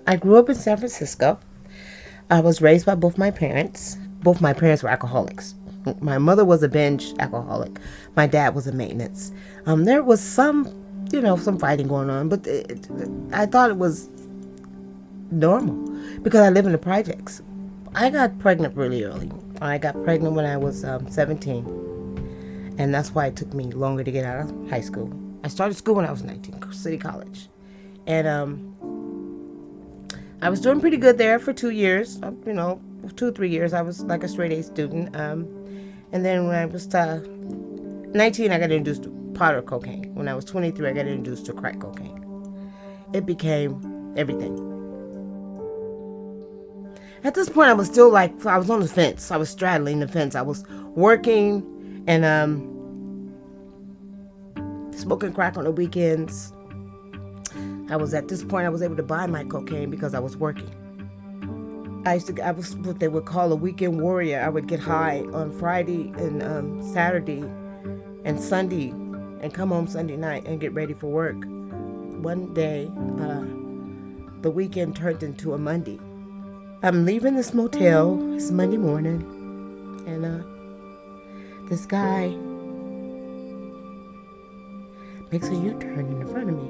I grew up in San Francisco. I was raised by both my parents. Both my parents were alcoholics. My mother was a binge alcoholic. My dad was a maintenance. There was some fighting going on, but I thought it was normal because I live in the projects. I got pregnant really early. I got pregnant when I was 17, and that's why it took me longer to get out of high school. I started school when I was 19, City College, and I was doing pretty good there for 2 years. 2 or 3 years. I was like a straight A student. And then when I was 19, I got introduced to powder cocaine. When I was 23, I got introduced to crack cocaine. It became everything. At this point, I was still I was on the fence. I was straddling the fence. I was working and smoking crack on the weekends. At this point, I was able to buy my cocaine because I was working. I was what they would call a weekend warrior. I would get high on Friday and Saturday and Sunday and come home Sunday night and get ready for work. One day, the weekend turned into a Monday. I'm leaving this motel. It's Monday morning. And this guy makes a U-turn in front of me.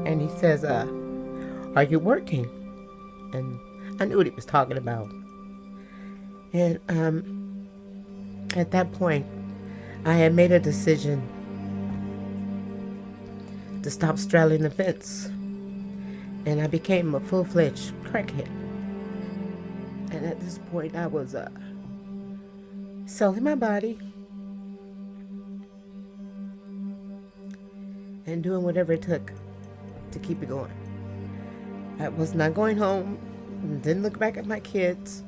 And he says, are you working? And I knew what he was talking about. And at that point, I had made a decision to stop straddling the fence. And I became a full-fledged crackhead. And at this point, I was selling my body and doing whatever it took to keep it going. I was not going home. Didn't look back at my kids.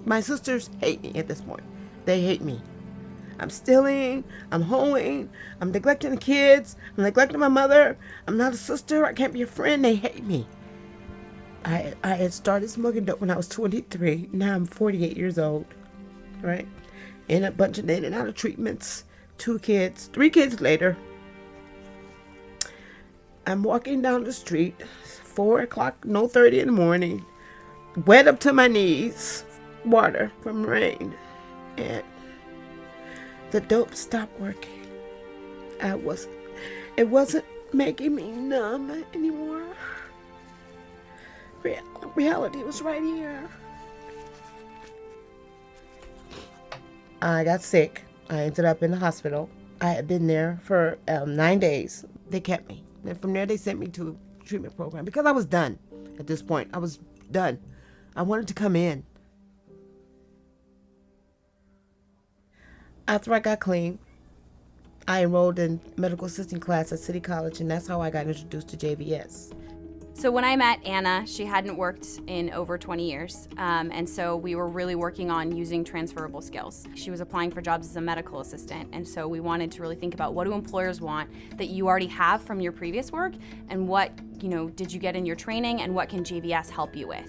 My sisters hate me at this point. They hate me. I'm stealing. I'm hoeing. I'm neglecting the kids. I'm neglecting my mother. I'm not a sister. I can't be a friend. They hate me. I had started smoking dope when I was 23. Now I'm 48 years old. Right? In a bunch of in and out of treatments. 2 kids. 3 kids later. I'm walking down the street. 4 o'clock, 30 in the morning. Wet up to my knees. Water from rain. And the dope stopped working. It wasn't making me numb anymore. Reality was right here. I got sick. I ended up in the hospital. I had been there for 9 days. They kept me. And from there, they sent me to a treatment program because I was done at this point. I was done. I wanted to come in. After I got clean, I enrolled in medical assisting class at City College, and that's how I got introduced to JVS. So when I met Anna, she hadn't worked in over 20 years, and so we were really working on using transferable skills. She was applying for jobs as a medical assistant, and so we wanted to really think about what do employers want that you already have from your previous work, and what did you get in your training, and what can JVS help you with?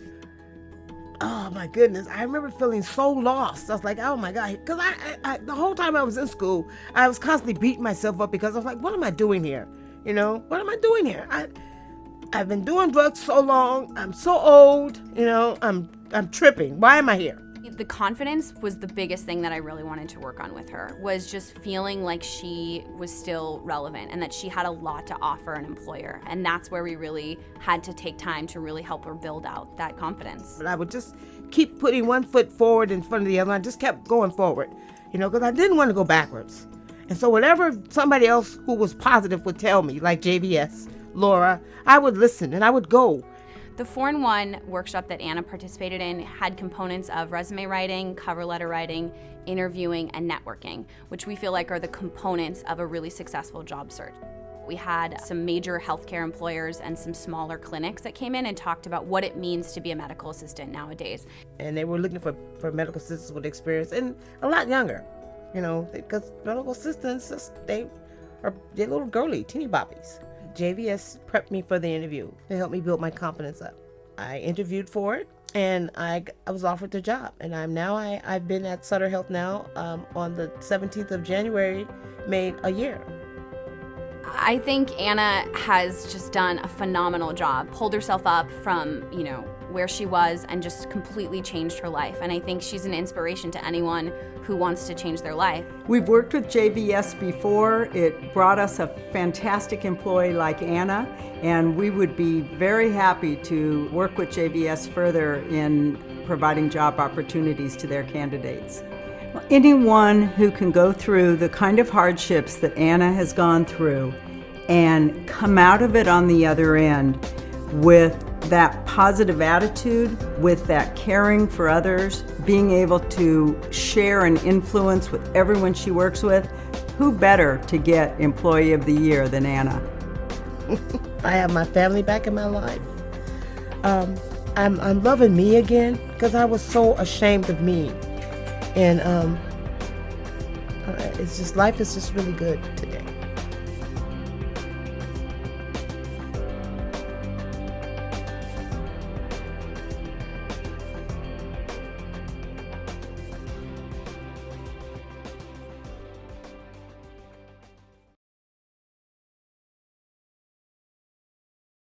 Oh my goodness, I remember feeling so lost. I was like, oh my God, because I the whole time I was in school, I was constantly beating myself up because I was like, what am I doing here? What am I doing here? I've been doing drugs so long. I'm so old. I'm tripping. Why am I here? The confidence was the biggest thing that I really wanted to work on with her, was just feeling like she was still relevant and that she had a lot to offer an employer. And that's where we really had to take time to really help her build out that confidence. But I would just keep putting one foot forward in front of the other. I just kept going forward, because I didn't want to go backwards. And so whatever somebody else who was positive would tell me, like JVS, Laura, I would listen and I would go. The 4-in-1 workshop that Anna participated in had components of resume writing, cover letter writing, interviewing, and networking, which we feel like are the components of a really successful job search. We had some major healthcare employers and some smaller clinics that came in and talked about what it means to be a medical assistant nowadays. And they were looking for medical assistants with experience and a lot younger, because medical assistants, they're little girly, teeny boppies. JVS prepped me for the interview. They helped me build my confidence up. I interviewed for it, and I was offered the job. And I've been at Sutter Health now on the 17th of January, made a year. I think Anna has just done a phenomenal job, pulled herself up from, where she was and just completely changed her life. And I think she's an inspiration to anyone who wants to change their life. We've worked with JVS before. It brought us a fantastic employee like Anna, and we would be very happy to work with JVS further in providing job opportunities to their candidates. Anyone who can go through the kind of hardships that Anna has gone through and come out of it on the other end with that positive attitude, with that caring for others, being able to share and influence with everyone she works with, who better to get Employee of the Year than Anna? I have my family back in my life. I'm loving me again because I was so ashamed of me. And it's just, life is just really good today.